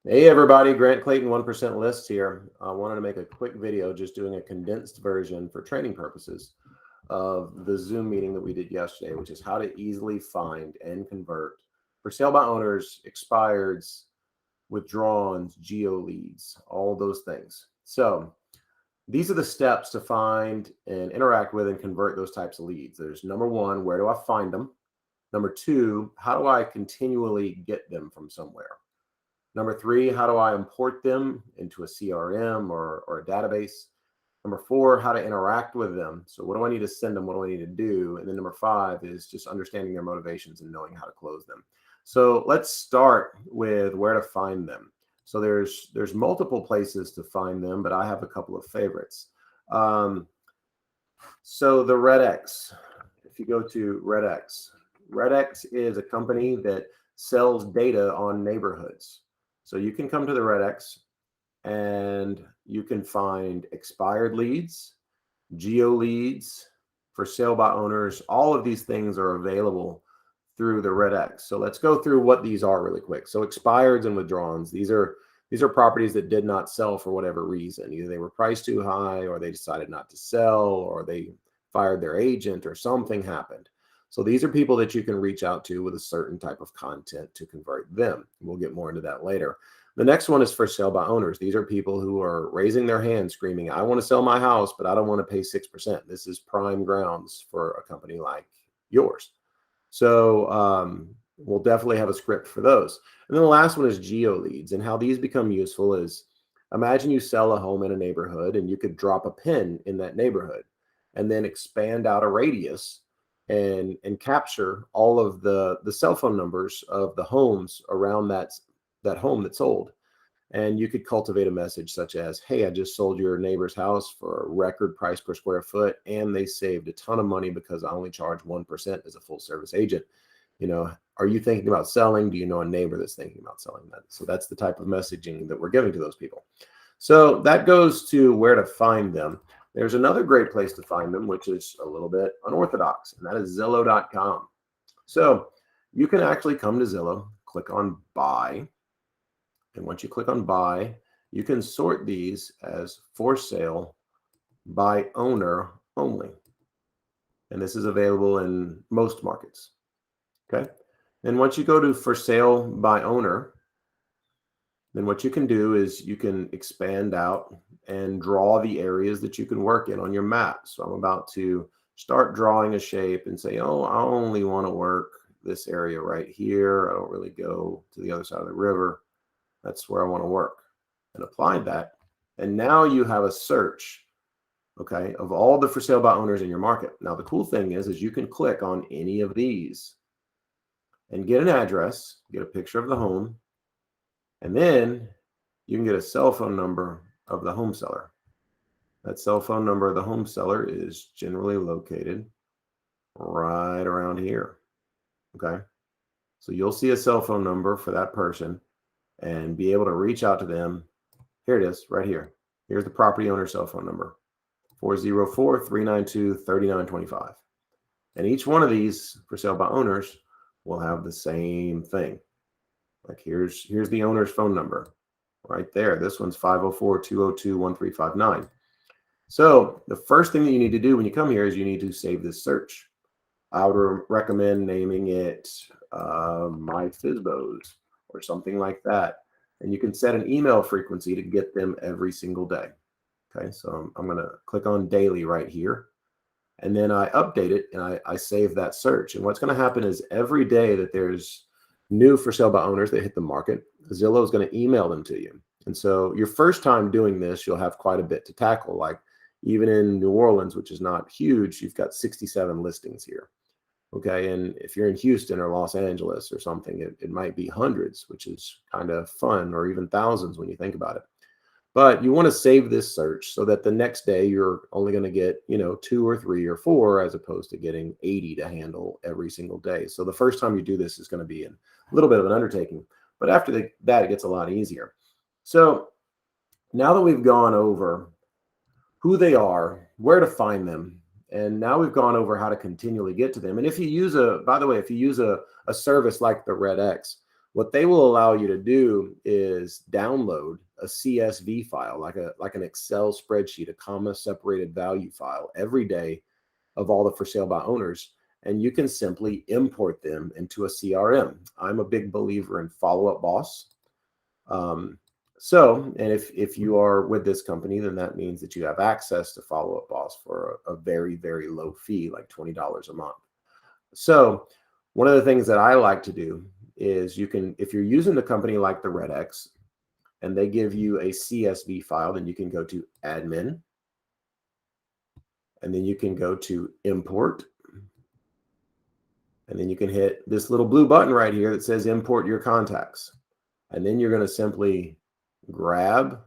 Hey everybody, Grant Clayton, 1% List here. I wanted to make a quick video just doing a condensed version for training purposes of the Zoom meeting that we did yesterday, which is how to easily find and convert for sale by owners, expireds, withdrawns, geo leads, all those things. So these are the steps to find and interact with and convert those types of leads. There's number one, where do I find them? Number two, how do I continually get them from somewhere? Number three, how do I import them into a CRM or a database? Number four, how to interact with them. So what do I need to send them? What do I need to do? And then number five is just understanding their motivations and knowing how to close them. So let's start with where to find them. So there's multiple places to find them, but I have a couple of favorites. So the RedX, if you go to RedX is a company that sells data on neighborhoods. So you can come to the RedX and you can find expired leads, geo leads, for sale by owners. All of these things are available through the RedX. So let's go through what these are really quick. So expireds and withdrawns, these are properties that did not sell for whatever reason. Either they were priced too high, or they decided not to sell, or they fired their agent, or something happened. So these are people that you can reach out to with a certain type of content to convert them. We'll get more into that later. The next one is for sale by owners. These are people who are raising their hand screaming, I want to sell my house, but I don't want to pay 6%. This is prime grounds for a company like yours. So we'll definitely have a script for those. And then the last one is geo leads. And how these become useful is, imagine you sell a home in a neighborhood and you could drop a pin in that neighborhood and then expand out a radius and capture all of the cell phone numbers of the homes around that home that sold. And you could cultivate a message such as, hey, I just sold your neighbor's house for a record price per square foot, and they saved a ton of money because I only charge 1% as a full service agent. You know, are you thinking about selling? Do you know a neighbor that's thinking about selling that? So that's the type of messaging that we're giving to those people. So that goes to where to find them. There's another great place to find them, which is a little bit unorthodox, and that is Zillow.com. So you can actually come to Zillow, click on buy. And once you click on buy, you can sort these as for sale by owner only. And this is available in most markets. Okay. And once you go to for sale by owner, then what you can do is you can expand out and draw the areas that you can work in on your map. So I'm about to start drawing a shape and say, oh, I only want to work this area right here. I don't really go to the other side of the river. That's where I want to work, and apply that. And now you have a search, okay, of all the for sale by owners in your market. Now, the cool thing is you can click on any of these and get an address, get a picture of the home, and then you can get a cell phone number of the home seller. That cell phone number of the home seller is generally located right around here, okay? So you'll see a cell phone number for that person and be able to reach out to them. Here it is, right here. Here's the property owner cell phone number, 404-392-3925. And each one of these for sale by owners will have the same thing. Like here's the owner's phone number right there. This one's 504-202-1359. So the first thing that you need to do when you come here is you need to save this search. I would recommend naming it My FSBOs or something like that. And you can set an email frequency to get them every single day. Okay, so I'm going to click on daily right here. And then I update it and I save that search. And what's going to happen is every day that there's new for sale by owners that hit the market, Zillow is going to email them to you. And so your first time doing this, you'll have quite a bit to tackle. Like even in New Orleans, which is not huge, you've got 67 listings here. Okay, and if you're in Houston or Los Angeles or something, it might be hundreds, which is kind of fun, or even thousands when you think about it. But you want to save this search so that the next day you're only going to get, 2 or 3 or 4, as opposed to getting 80 to handle every single day. So the first time you do this is going to be a little bit of an undertaking, but after that, it gets a lot easier. So now that we've gone over who they are, where to find them, and now we've gone over how to continually get to them. And if you use by the way, if you use a service like the RedX, What they will allow you to do is download a CSV file, like an Excel spreadsheet, a comma separated value file every day of all the for sale by owners, and you can simply import them into a CRM. I'm a big believer in Follow Up Boss. And if you are with this company, then that means that you have access to Follow Up Boss for a very, very low fee, like $20 a month. So one of the things that I like to do is you can, if you're using the company like the RedX and they give you a CSV file, then you can go to admin and then you can go to import. And then you can hit this little blue button right here that says import your contacts. And then you're going to simply grab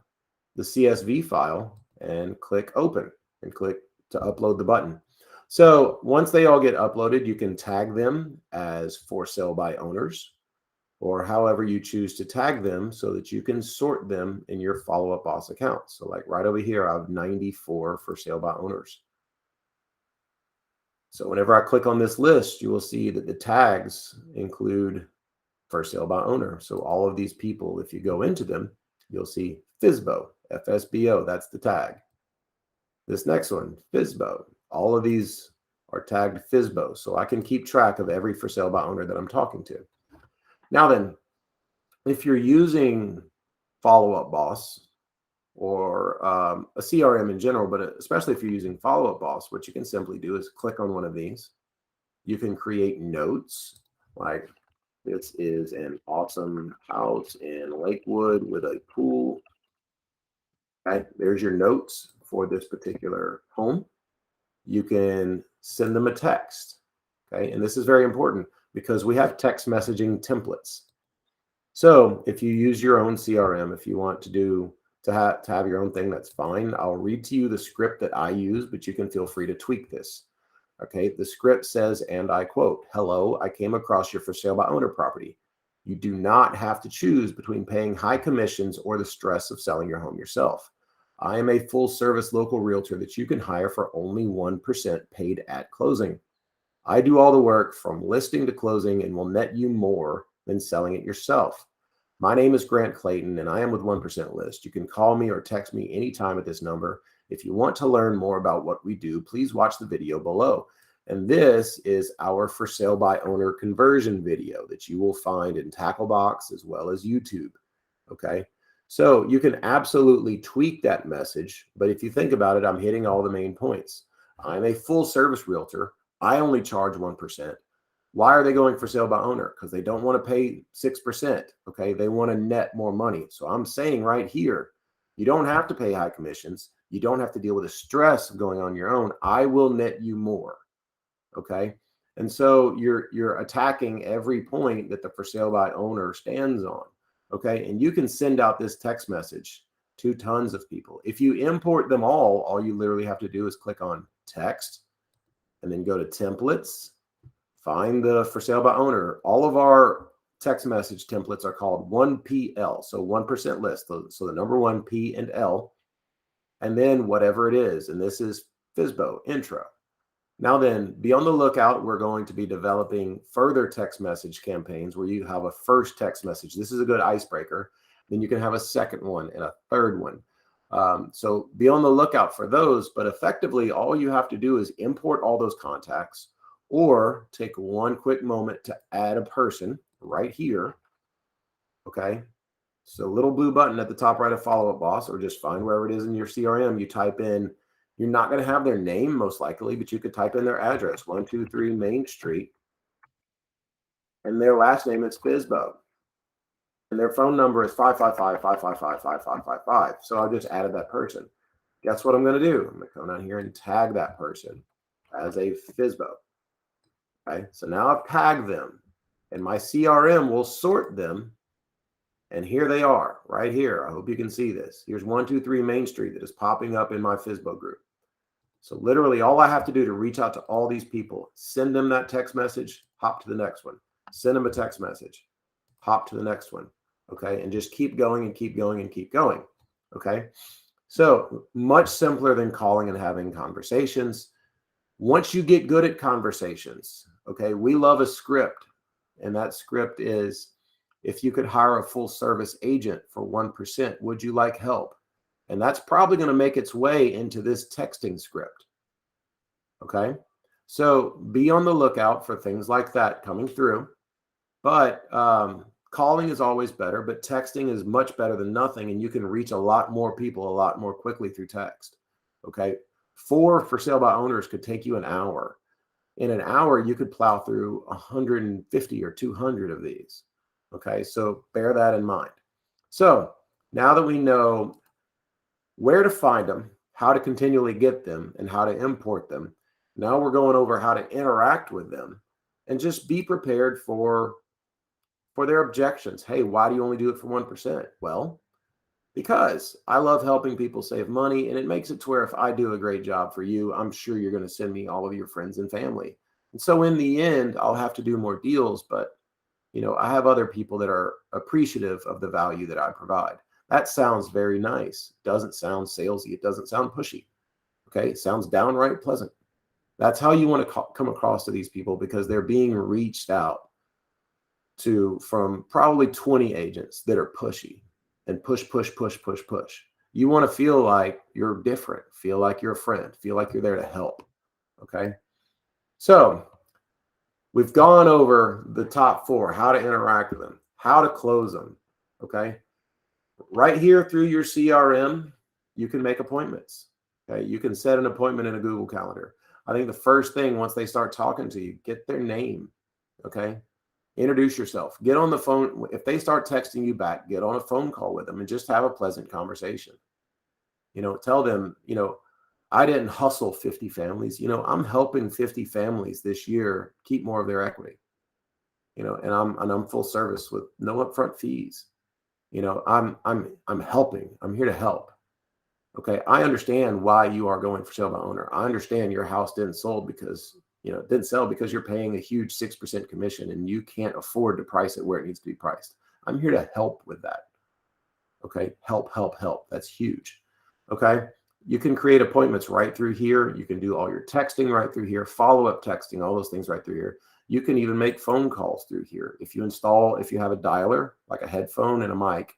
the CSV file and click open and click to upload the button. So once they all get uploaded, you can tag them as for sale by owners or however you choose to tag them so that you can sort them in your Follow Up Boss account. So like right over here, I have 94 for sale by owners. So whenever I click on this list, you will see that the tags include for sale by owner. So all of these people, if you go into them, you'll see FSBO, FSBO, that's the tag. This next one, FSBO. All of these are tagged FSBO. So I can keep track of every for sale by owner that I'm talking to. Now then, if you're using Follow Up Boss or a CRM in general, but especially if you're using Follow Up Boss, what you can simply do is click on one of these. You can create notes like this is an awesome house in Lakewood with a pool. Okay, there's your notes for this particular home. You can send them a text. Okay, and this is very important because we have text messaging templates. So if you use your own CRM, if you want to have your own thing, that's fine. I'll read to you the script that I use, but you can feel free to tweak this. Okay, the script says, and I quote, "Hello, I came across your for sale by owner property. You do not have to choose between paying high commissions or the stress of selling your home yourself. I am a full service local realtor that you can hire for only 1% paid at closing. I do all the work from listing to closing and will net you more than selling it yourself. My name is Grant Clayton and I am with 1% List. You can call me or text me anytime at this number. If you want to learn more about what we do, please watch the video below." And this is our for sale by owner conversion video that you will find in Tacklebox as well as YouTube. Okay, so you can absolutely tweak that message, but if you think about it, I'm hitting all the main points. I'm a full service realtor. I only charge 1%. Why are they going for sale by owner? Because they don't want to pay 6%. Okay, they want to net more money. So I'm saying right here, you don't have to pay high commissions. You don't have to deal with the stress of going on your own. I will net you more. Okay, and so you're attacking every point that the for sale by owner stands on. Okay, and you can send out this text message to tons of people. If you import them all you literally have to do is click on text and then go to templates, find the for sale by owner. All of our text message templates are called 1PL, so 1% list. So the number 1, P and L, and then whatever it is. And this is FSBO intro. Now then, be on the lookout. We're going to be developing further text message campaigns where you have a first text message. This is a good icebreaker. Then you can have a second one and a third one. So be on the lookout for those. But effectively, all you have to do is import all those contacts or take one quick moment to add a person right here. Okay. So little blue button at the top right of Follow Up Boss, or just find wherever it is in your CRM. You type in, you're not going to have their name most likely, but you could type in their address, 123 Main Street, and their last name is FSBO. And their phone number is 555-555-5555. So I just added that person. Guess what I'm going to do? I'm going to come down here and tag that person as a FSBO. Okay, so now I've tagged them, and my CRM will sort them. And here they are, right here. I hope you can see this. Here's 123 Main Street that is popping up in my FSBO group. So literally all I have to do to reach out to all these people, send them that text message, hop to the next one. Send them a text message, hop to the next one. Okay, and just keep going and keep going and keep going. Okay, so much simpler than calling and having conversations. Once you get good at conversations, okay, we love a script. And that script is, If you could hire a full service agent for 1%, would you like help? And that's probably going to make its way into this texting script. Okay. So be on the lookout for things like that coming through. But calling is always better, but texting is much better than nothing. And you can reach a lot more people a lot more quickly through text. Okay. 4 for sale by owners could take you an hour. In an hour, you could plow through 150 or 200 of these. Okay. So bear that in mind. So now that we know where to find them, how to continually get them, and how to import them, now we're going over how to interact with them and just be prepared for their objections. Hey, why do you only do it for 1%? Well, because I love helping people save money, and it makes it to where if I do a great job for you, I'm sure you're going to send me all of your friends and family. And so in the end, I'll have to do more deals, but I have other people that are appreciative of the value that I provide. That sounds very nice. Doesn't sound salesy. It doesn't sound pushy. Okay. It sounds downright pleasant. That's how you want to come across to these people, because they're being reached out to from probably 20 agents that are pushy and push. You want to feel like you're different, feel like you're a friend, feel like you're there to help. Okay. So we've gone over the top 4, how to interact with them, how to close them. Okay. Right here through your CRM, you can make appointments. Okay. You can set an appointment in a Google Calendar. I think the first thing, once they start talking to you, get their name. Okay. Introduce yourself. Get on the phone. If they start texting you back, get on a phone call with them and just have a pleasant conversation. Tell them, I didn't hustle 50 families. I'm helping 50 families this year keep more of their equity. And I'm full service with no upfront fees. I'm helping. I'm here to help. Okay. I understand why you are going for sale by owner. I understand your house didn't sell because you're paying a huge 6% commission and you can't afford to price it where it needs to be priced. I'm here to help with that. Okay. Help. That's huge. Okay. You can create appointments right through here. You can do all your texting right through here, follow-up texting, all those things right through here. You can even make phone calls through here. If you have a dialer, like a headphone and a mic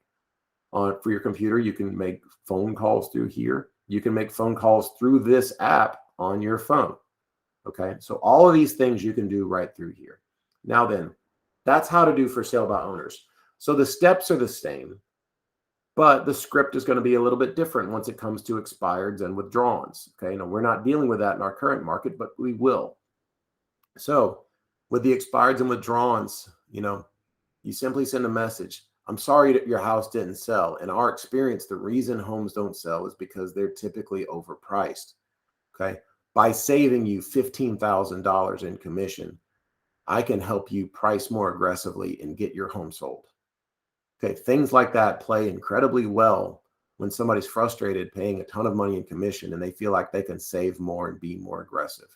for your computer, you can make phone calls through here. You can make phone calls through this app on your phone. Okay. So all of these things you can do right through here. Now then, that's how to do for sale by owners. So the steps are the same, but the script is going to be a little bit different once it comes to expireds and withdrawns. Okay. Now we're not dealing with that in our current market, but we will. So with the expireds and withdrawns, you simply send a message. I'm sorry that your house didn't sell. In our experience, the reason homes don't sell is because they're typically overpriced. Okay. By saving you $15,000 in commission, I can help you price more aggressively and get your home sold. Okay. Things like that play incredibly well when somebody's frustrated paying a ton of money in commission and they feel like they can save more and be more aggressive.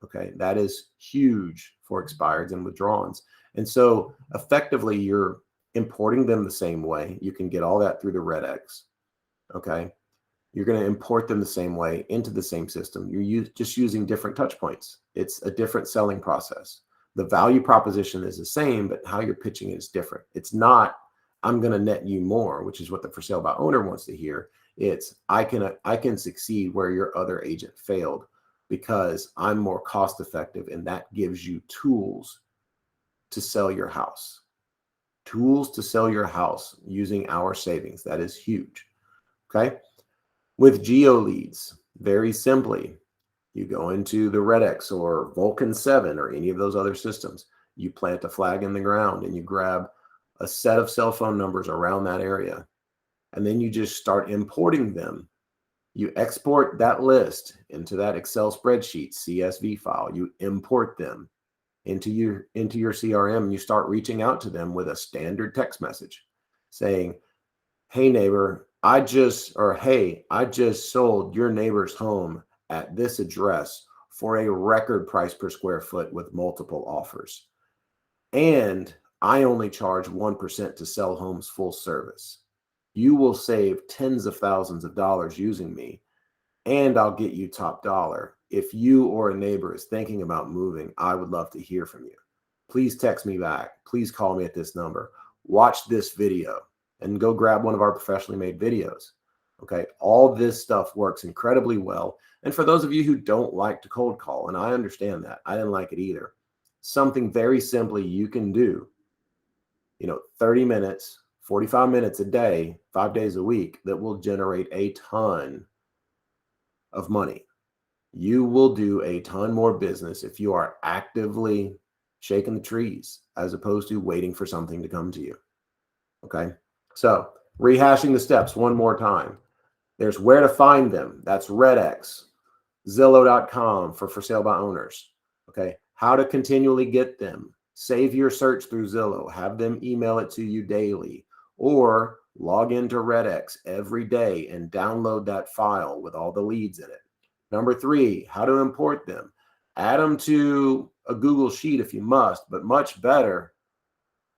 Okay. That is huge for expireds and withdrawns. And so effectively you're importing them the same way. You can get all that through the RedX. Okay. You're going to import them the same way into the same system. You're just using different touch points. It's a different selling process. The value proposition is the same, but how you're pitching it is different. It's not, I'm going to net you more, which is what the for sale by owner wants to hear. It's, I can succeed where your other agent failed because I'm more cost effective, and that gives you tools to sell your house. Tools to sell your house using our savings. That is huge. Okay. With Geo leads, very simply, you go into the RedX or Vulcan 7 or any of those other systems. You plant a flag in the ground and you grab a set of cell phone numbers around that area. And then you just start importing them. You export that list into that Excel spreadsheet, CSV file. You import them into your CRM, and you start reaching out to them with a standard text message saying, hey neighbor, I just sold your neighbor's home at this address for a record price per square foot with multiple offers. And I only charge 1% to sell homes full service. You will save tens of thousands of dollars using me, and I'll get you top dollar. If you or a neighbor is thinking about moving, I would love to hear from you. Please text me back. Please call me at this number. watch this video and go grab one of our professionally made videos. Okay. All this stuff works incredibly well. And for those of you who don't like to cold call, and I understand that, I didn't like it either. Something very simply you can do, 30 minutes, 45 minutes a day, 5 days a week, that will generate a ton of money. You will do a ton more business if you are actively shaking the trees as opposed to waiting for something to come to you. Okay. So rehashing the steps one more time. There's where to find them. That's RedX, Zillow.com for sale by owners. Okay. How to continually get them. Save your search through Zillow. Have them email it to you daily, or log into RedX every day and download that file with all the leads in it. Number 3, how to import them. Add them to a Google Sheet if you must, but much better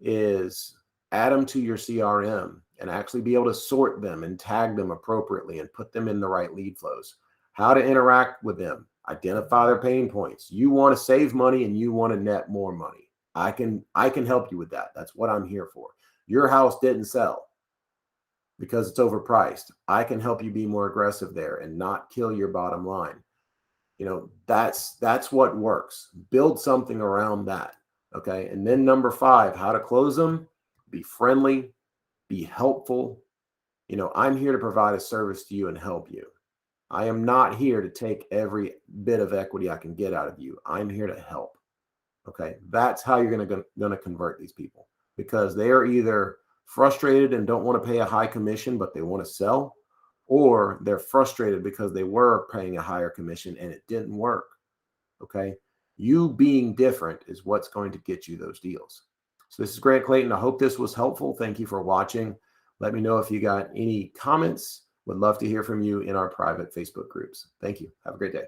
is add them to your CRM and actually be able to sort them and tag them appropriately and put them in the right lead flows. How to interact with them. Identify their pain points. You want to save money and you want to net more money. I can help you with that. That's what I'm here for. Your house didn't sell because it's overpriced. I can help you be more aggressive there and not kill your bottom line. That's what works. Build something around that. Okay. And then number 5, how to close them. Be friendly, be helpful. I'm here to provide a service to you and help you. I am not here to take every bit of equity I can get out of you. I'm here to help. Okay. That's how you're going to convert these people, because they are either frustrated and don't want to pay a high commission, but they want to sell, or they're frustrated because they were paying a higher commission and it didn't work. Okay. You being different is what's going to get you those deals. So this is Grant Clayton. I hope this was helpful. Thank you for watching. Let me know if you got any comments. Would love to hear from you in our private Facebook groups. Thank you. Have a great day.